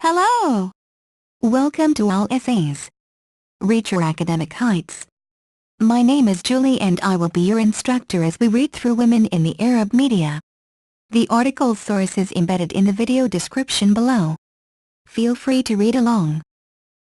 Hello! Welcome to All Essays. Reach your academic heights. My name is Julie and I will be your instructor as we read through Women in the Arab Media. The article's source is embedded in the video description below. Feel free to read along.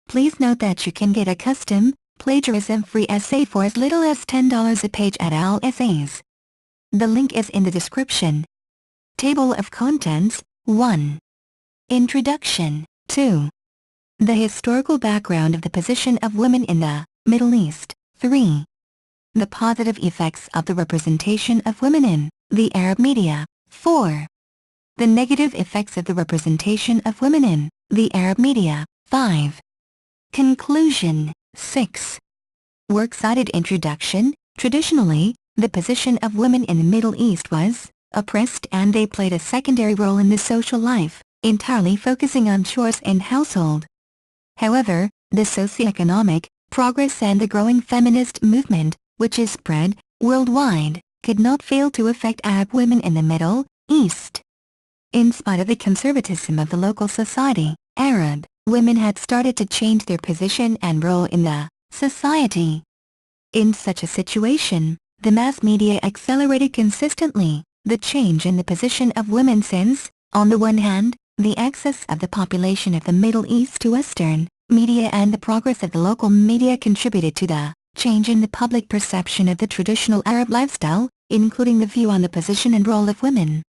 Please note that you can get a custom, plagiarism-free essay for as little as $10 a page at All Essays. The link is in the description. Table of Contents, 1. Introduction, 2. The historical background of the position of women in the Middle East, 3. The positive effects of the representation of women in the Arab media, 4. The negative effects of the representation of women in the Arab media, 5. Conclusion, 6. Works cited. Introduction. Traditionally, the position of women in the Middle East was oppressed and they played a secondary role in the social life, entirely focusing on chores and household. However, the socioeconomic progress and the growing feminist movement, which is spread worldwide, could not fail to affect Arab women in the Middle East. In spite of the conservatism of the local society, Arab women had started to change their position and role in the society. In such a situation, the mass media accelerated consistently the change in the position of women since, on the one hand, the access of the population of the Middle East to Western media and the progress of the local media contributed to the change in the public perception of the traditional Arab lifestyle, including the view on the position and role of women.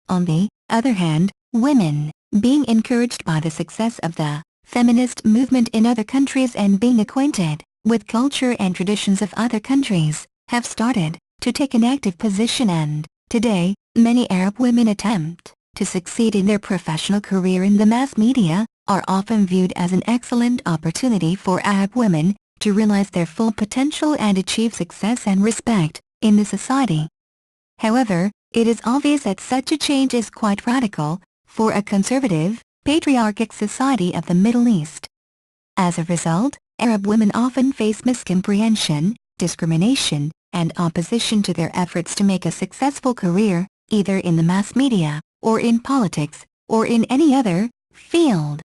On the other hand, women, being encouraged by the success of the feminist movement in other countries and being acquainted with culture and traditions of other countries, have started to take an active position and, today, many Arab women attempt to succeed in their professional career in the mass media, are often viewed as an excellent opportunity for Arab women to realize their full potential and achieve success and respect in the society. However, it is obvious that such a change is quite radical for a conservative, patriarchal society of the Middle East. As a result, Arab women often face miscomprehension, discrimination, and opposition to their efforts to make a successful career, either in the mass media, or in politics, or in any other field.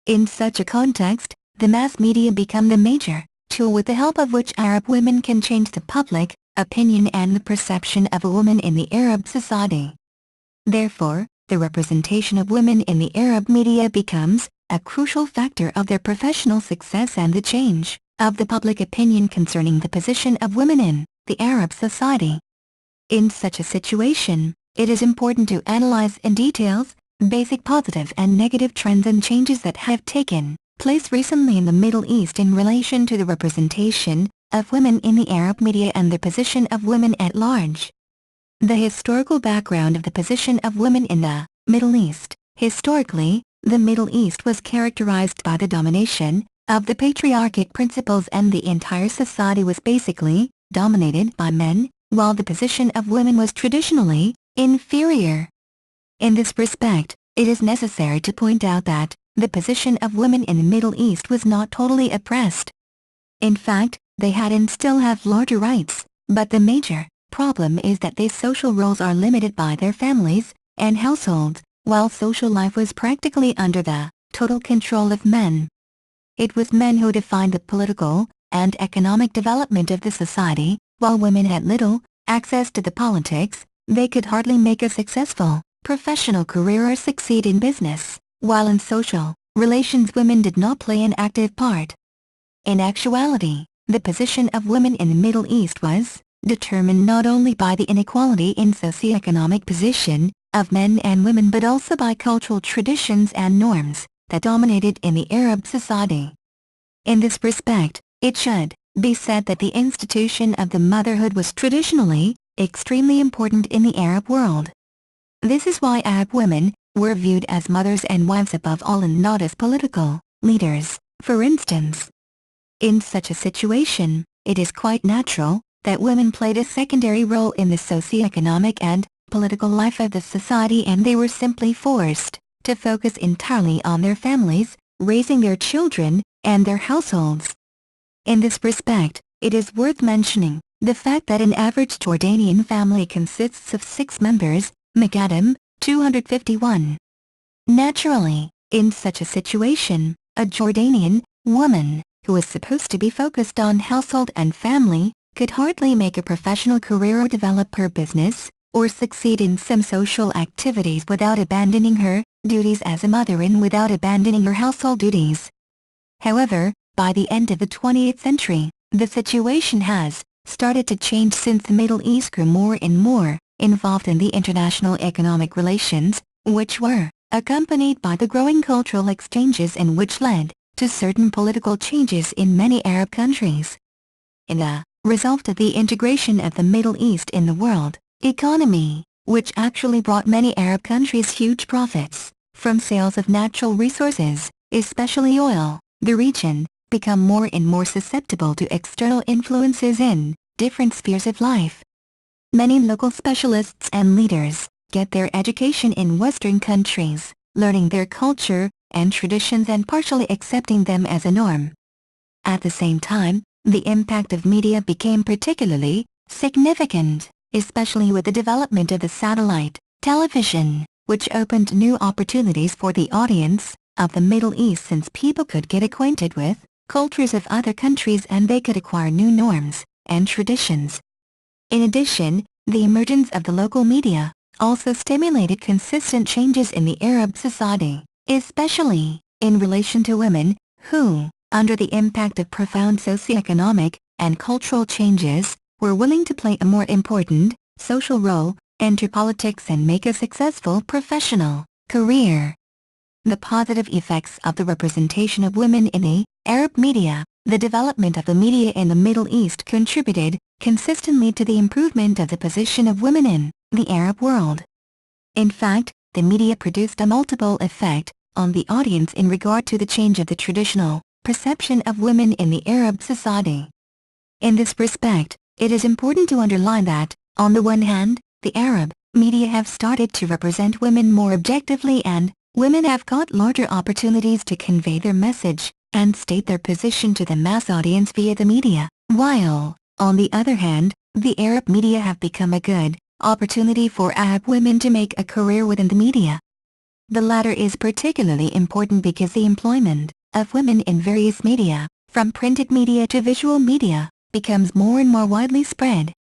In such a context, the mass media become the major tool with the help of which Arab women can change the public opinion and the perception of a woman in the Arab society. Therefore, the representation of women in the Arab media becomes a crucial factor of their professional success and the change of the public opinion concerning the position of women in the Arab society. In such a situation, it is important to analyze in details basic positive and negative trends and changes that have taken place recently in the Middle East in relation to the representation of women in the Arab media and the position of women at large. The historical background of the position of women in the Middle East. Historically, the Middle East was characterized by the domination of the patriarchic principles and the entire society was basically dominated by men, while the position of women was traditionally inferior. In this respect, it is necessary to point out that the position of women in the Middle East was not totally oppressed. In fact, they had and still have larger rights, but the major problem is that their social roles are limited by their families and households, while social life was practically under the total control of men. It was men who defined the political and economic development of the society, while women had little access to the politics. They could hardly make a successful professional career or succeed in business, while in social relations women did not play an active part. In actuality, the position of women in the Middle East was determined not only by the inequality in socioeconomic position of men and women but also by cultural traditions and norms that dominated in the Arab society. In this respect, it should be said that the institution of the motherhood was traditionally extremely important in the Arab world. This is why Arab women were viewed as mothers and wives above all and not as political leaders, for instance. In such a situation, it is quite natural that women played a secondary role in the socioeconomic and political life of the society and they were simply forced to focus entirely on their families, raising their children, and their households. In this respect, it is worth mentioning the fact that an average Jordanian family consists of 6 members, McAdam, 251. Naturally, In such a situation, a Jordanian woman, who is supposed to be focused on household and family, could hardly make a professional career or develop her business, or succeed in some social activities without abandoning her duties as a mother and without abandoning her household duties. However, by the end of the 20th century, the situation has started to change since the Middle East grew more and more involved in the international economic relations, which were accompanied by the growing cultural exchanges and which led to certain political changes in many Arab countries. In the result of the integration of the Middle East in the world economy, which actually brought many Arab countries huge profits from sales of natural resources, especially oil, the region become more and more susceptible to external influences in different spheres of life. Many local specialists and leaders get their education in Western countries, learning their culture and traditions and partially accepting them as a norm. At the same time, the impact of media became particularly significant, especially with the development of the satellite television, which opened new opportunities for the audience of the Middle East since people could get acquainted with cultures of other countries and they could acquire new norms and traditions. In addition, the emergence of the local media also stimulated consistent changes in the Arab society, especially in relation to women, who, under the impact of profound socioeconomic and cultural changes, were willing to play a more important social role, enter politics and make a successful professional career. The positive effects of the representation of women in the Arab media. The development of the media in the Middle East contributed consistently to the improvement of the position of women in the Arab world. In fact, the media produced a multiple effect on the audience in regard to the change of the traditional perception of women in the Arab society. In this respect, it is important to underline that, on the one hand, the Arab media have started to represent women more objectively and women have got larger opportunities to convey their message and state their position to the mass audience via the media, while, on the other hand, the Arab media have become a good opportunity for Arab women to make a career within the media. The latter is particularly important because the employment of women in various media, from printed media to visual media, becomes more and more widely spread.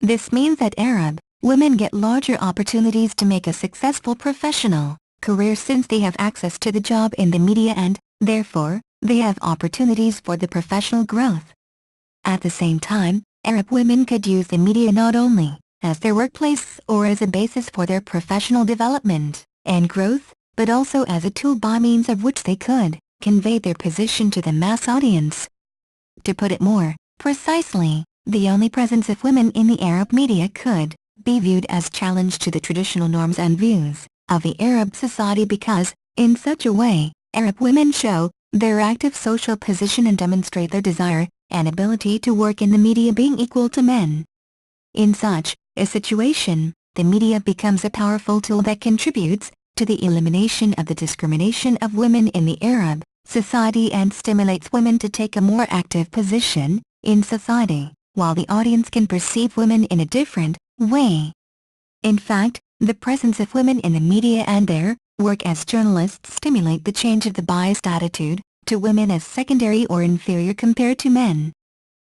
This means that Arab women get larger opportunities to make a successful professional career since they have access to the job in the media and, therefore, they have opportunities for the professional growth. At the same time, Arab women could use the media not only as their workplace or as a basis for their professional development and growth, but also as a tool by means of which they could convey their position to the mass audience. To put it more precisely, the only presence of women in the Arab media could be viewed as challenge to the traditional norms and views of the Arab society because, in such a way, Arab women show their active social position and demonstrate their desire and ability to work in the media being equal to men. In such a situation, the media becomes a powerful tool that contributes to the elimination of the discrimination of women in the Arab society and stimulates women to take a more active position in society, while the audience can perceive women in a different way. In fact, the presence of women in the media and their work as journalists stimulate the change of the biased attitude to women as secondary or inferior compared to men.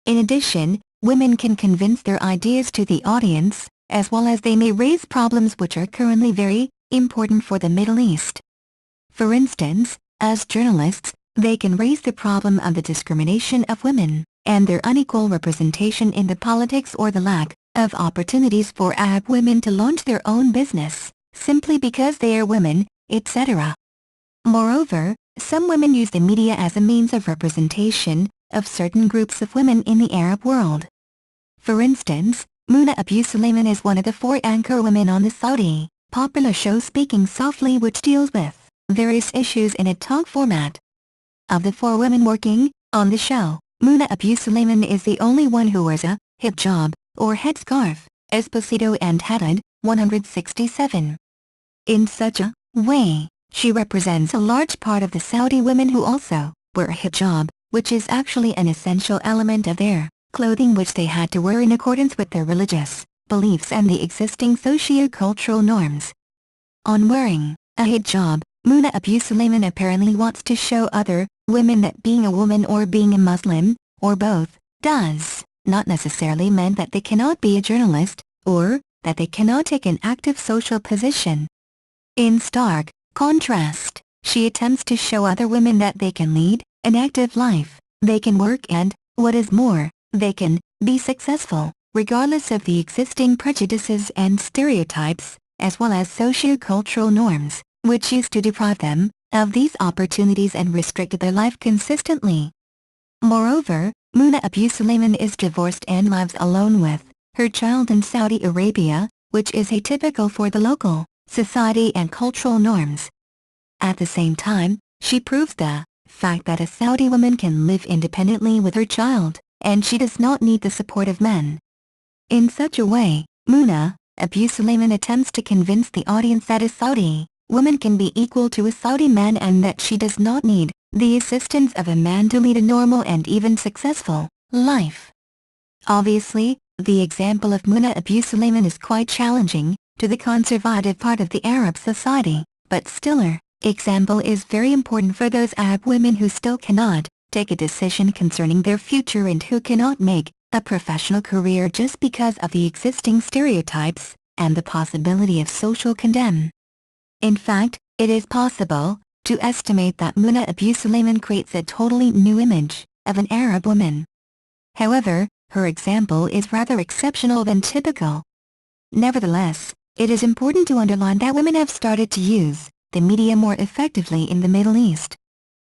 In addition, women can convince their ideas to the audience, as well as they may raise problems which are currently very important for the Middle East. For instance, as journalists, they can raise the problem of the discrimination of women, and their unequal representation in the politics or the lack of opportunities for Arab women to launch their own business, simply because they are women, etc. Moreover, some women use the media as a means of representation of certain groups of women in the Arab world. For instance, Muna Abu Sulaiman is one of the 4 anchor women on the Saudi popular show Speaking Softly, which deals with various issues in a talk format. Of the 4 women working on the show, Muna Abu Sulaiman is the only one who wears a hijab, or headscarf, esposito and haddad, 167. In such a way, she represents a large part of the Saudi women who also wear a hijab, which is actually an essential element of their clothing which they had to wear in accordance with their religious beliefs and the existing socio-cultural norms. On wearing a hijab, Muna Abu Sulaiman apparently wants to show other women that being a woman or being a Muslim, or both, does not necessarily mean that they cannot be a journalist, or that they cannot take an active social position. In stark contrast, she attempts to show other women that they can lead an active life, they can work and, what is more, they can be successful, regardless of the existing prejudices and stereotypes, as well as socio-cultural norms, which used to deprive them of these opportunities and restricted their life consistently. Moreover, Muna Abu Sulaiman is divorced and lives alone with her child in Saudi Arabia, which is atypical for the local society and cultural norms. At the same time, she proves the fact that a Saudi woman can live independently with her child, and she does not need the support of men. In such a way, Muna Abu Sulaiman attempts to convince the audience that a Saudi woman can be equal to a Saudi man and that she does not need the assistance of a man to lead a normal and even successful life. Obviously, the example of Muna Abu Sulaiman is quite challenging to the conservative part of the Arab society, but still her example is very important for those Arab women who still cannot take a decision concerning their future and who cannot make a professional career just because of the existing stereotypes and the possibility of social condemn. In fact, it is possible to estimate that Muna Abu Sulaiman creates a totally new image of an Arab woman. However, her example is rather exceptional than typical. Nevertheless, it is important to underline that women have started to use the media more effectively in the Middle East.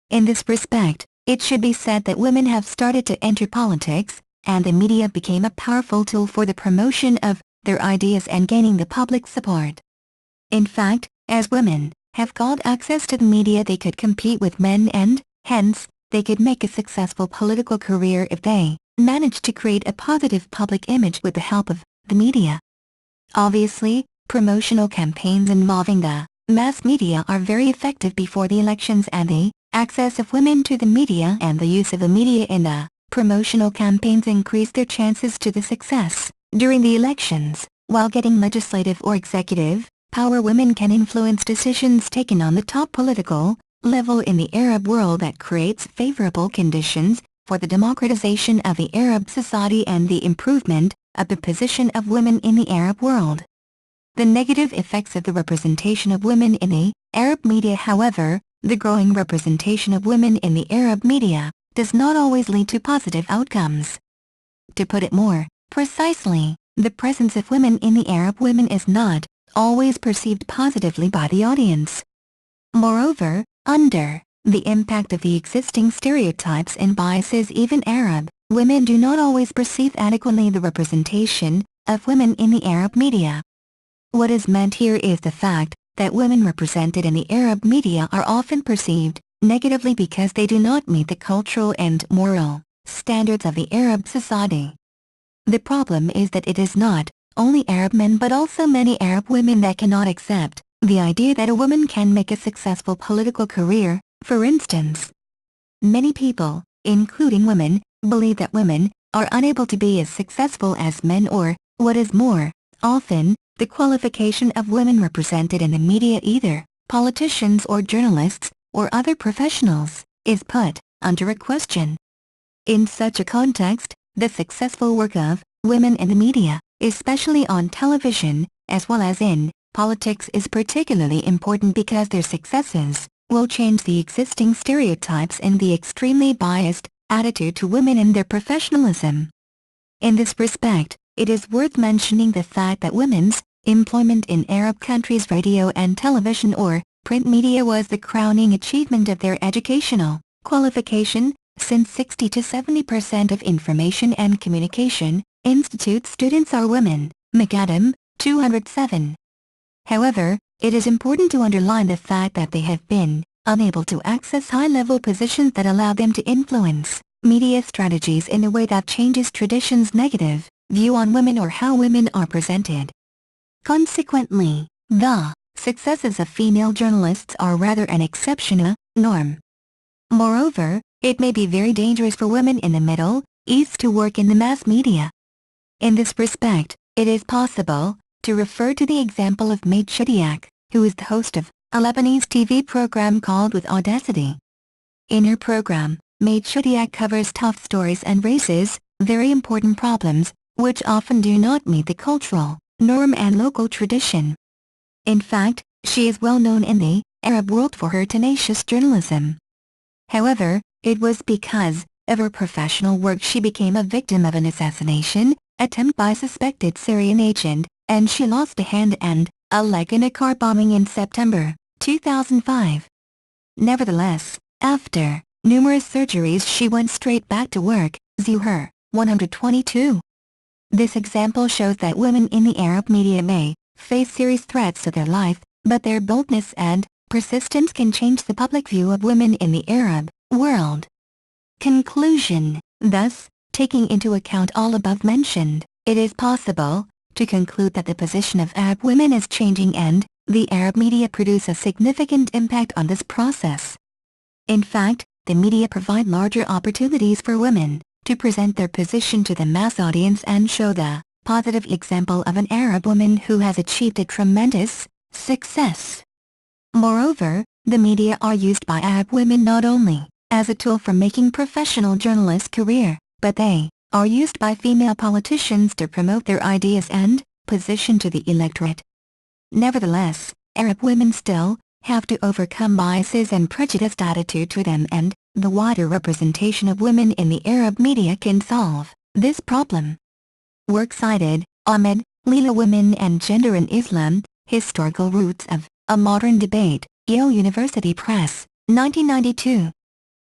In this respect, it should be said that women have started to enter politics, and the media became a powerful tool for the promotion of their ideas and gaining the public support. In fact, as women have got access to the media, they could compete with men and, hence, they could make a successful political career if they managed to create a positive public image with the help of the media. Obviously, promotional campaigns involving the mass media are very effective before the elections, and the access of women to the media and the use of the media in the promotional campaigns increase their chances to the success during the elections. While getting legislative or executive power, women can influence decisions taken on the top political level in the Arab world that creates favorable conditions for the democratization of the Arab society and the improvement of the position of women in the Arab world. The negative effects of the representation of women in the Arab media, however, the growing representation of women in the Arab media does not always lead to positive outcomes. To put it more precisely, the presence of women in the Arab women is not always perceived positively by the audience. Moreover, under the impact of the existing stereotypes and biases, even Arab women do not always perceive adequately the representation of women in the Arab media. What is meant here is the fact that women represented in the Arab media are often perceived negatively because they do not meet the cultural and moral standards of the Arab society. The problem is that it is not only Arab men but also many Arab women that cannot accept the idea that a woman can make a successful political career. For instance, many people, including women, believe that women are unable to be as successful as men, or, what is more, often, the qualification of women represented in the media, either politicians or journalists, or other professionals, is put under a question. In such a context, the successful work of women in the media, especially on television, as well as in politics, is particularly important because their successes will change the existing stereotypes and the extremely biased attitude to women and their professionalism. In this respect, it is worth mentioning the fact that women's employment in Arab countries' radio and television or print media was the crowning achievement of their educational qualification, since 60 to 70% of information and communication institute students are women. McAdam, 207. However, it is important to underline the fact that they have been unable to access high-level positions that allow them to influence media strategies in a way that changes tradition's negative view on women or how women are presented. Consequently, the successes of female journalists are rather an exception, a norm. Moreover, it may be very dangerous for women in the Middle East to work in the mass media. In this respect, it is possible to refer to the example of Maid Shadiak, who is the host of a Lebanese TV program called With Audacity. In her program, Maid Shadiak covers tough stories and raises very important problems, which often do not meet the cultural norm and local tradition. In fact, she is well known in the Arab world for her tenacious journalism. However, it was because of her professional work she became a victim of an assassination attempt by a suspected Syrian agent, and she lost a hand and a leg in a car bombing in September 2005. Nevertheless, after numerous surgeries she went straight back to work, Zuher, 122. This example shows that women in the Arab media may face serious threats to their life, but their boldness and persistence can change the public view of women in the Arab world. Conclusion. Thus, taking into account all above mentioned, it is possible to conclude that the position of Arab women is changing and the Arab media produce a significant impact on this process. In fact, the media provide larger opportunities for women to present their position to the mass audience and show the positive example of an Arab woman who has achieved a tremendous success. Moreover, the media are used by Arab women not only as a tool for making professional journalist career, but they are used by female politicians to promote their ideas and position to the electorate. Nevertheless, Arab women still have to overcome biases and prejudiced attitude to them, and the wider representation of women in the Arab media can solve this problem. Work cited, Ahmed, Leela, Women and Gender in Islam, Historical Roots of a Modern Debate, Yale University Press, 1992.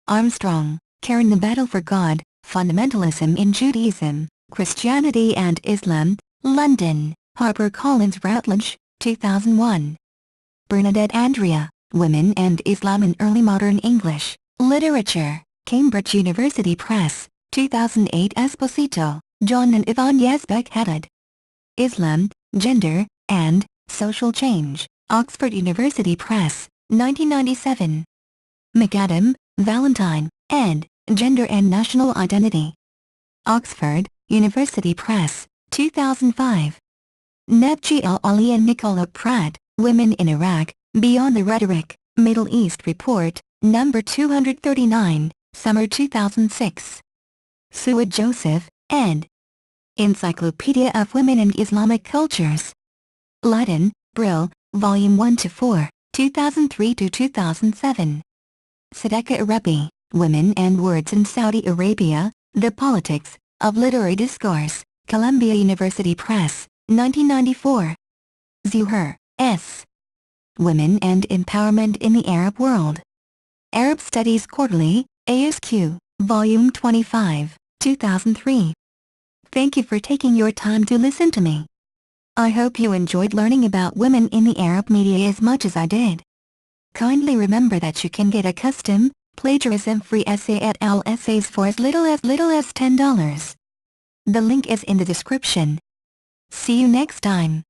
Armstrong, Karen. The Battle for God, Fundamentalism in Judaism, Christianity and Islam, London, HarperCollins Routledge, 2001. Bernadette, Andrea, Women and Islam in Early Modern English Literature, Cambridge University Press, 2008. Esposito, John and Yvonne Yazbek Haddad. Islam, Gender, and Social Change, Oxford University Press, 1997. McAdam, Valentine, ed., Gender and National Identity. Oxford University Press, 2005. Nebji El-Ali and Nicola Pratt, Women in Iraq, Beyond the Rhetoric, Middle East Report, No. 239, Summer 2006. Suad Joseph, ed. Encyclopedia of Women and Islamic Cultures. Leiden, Brill, Volume 1-4, 2003-2007. Sadeka Arabi, Women and Words in Saudi Arabia, The Politics of Literary Discourse, Columbia University Press, 1994. Zuher, S. Women and Empowerment in the Arab World. Arab Studies Quarterly, ASQ, Volume 25, 2003. Thank you for taking your time to listen to me. I hope you enjoyed learning about women in the Arab media as much as I did. Kindly remember that you can get a custom, plagiarism-free essay at OWL Essays for as little as $10. The link is in the description. See you next time.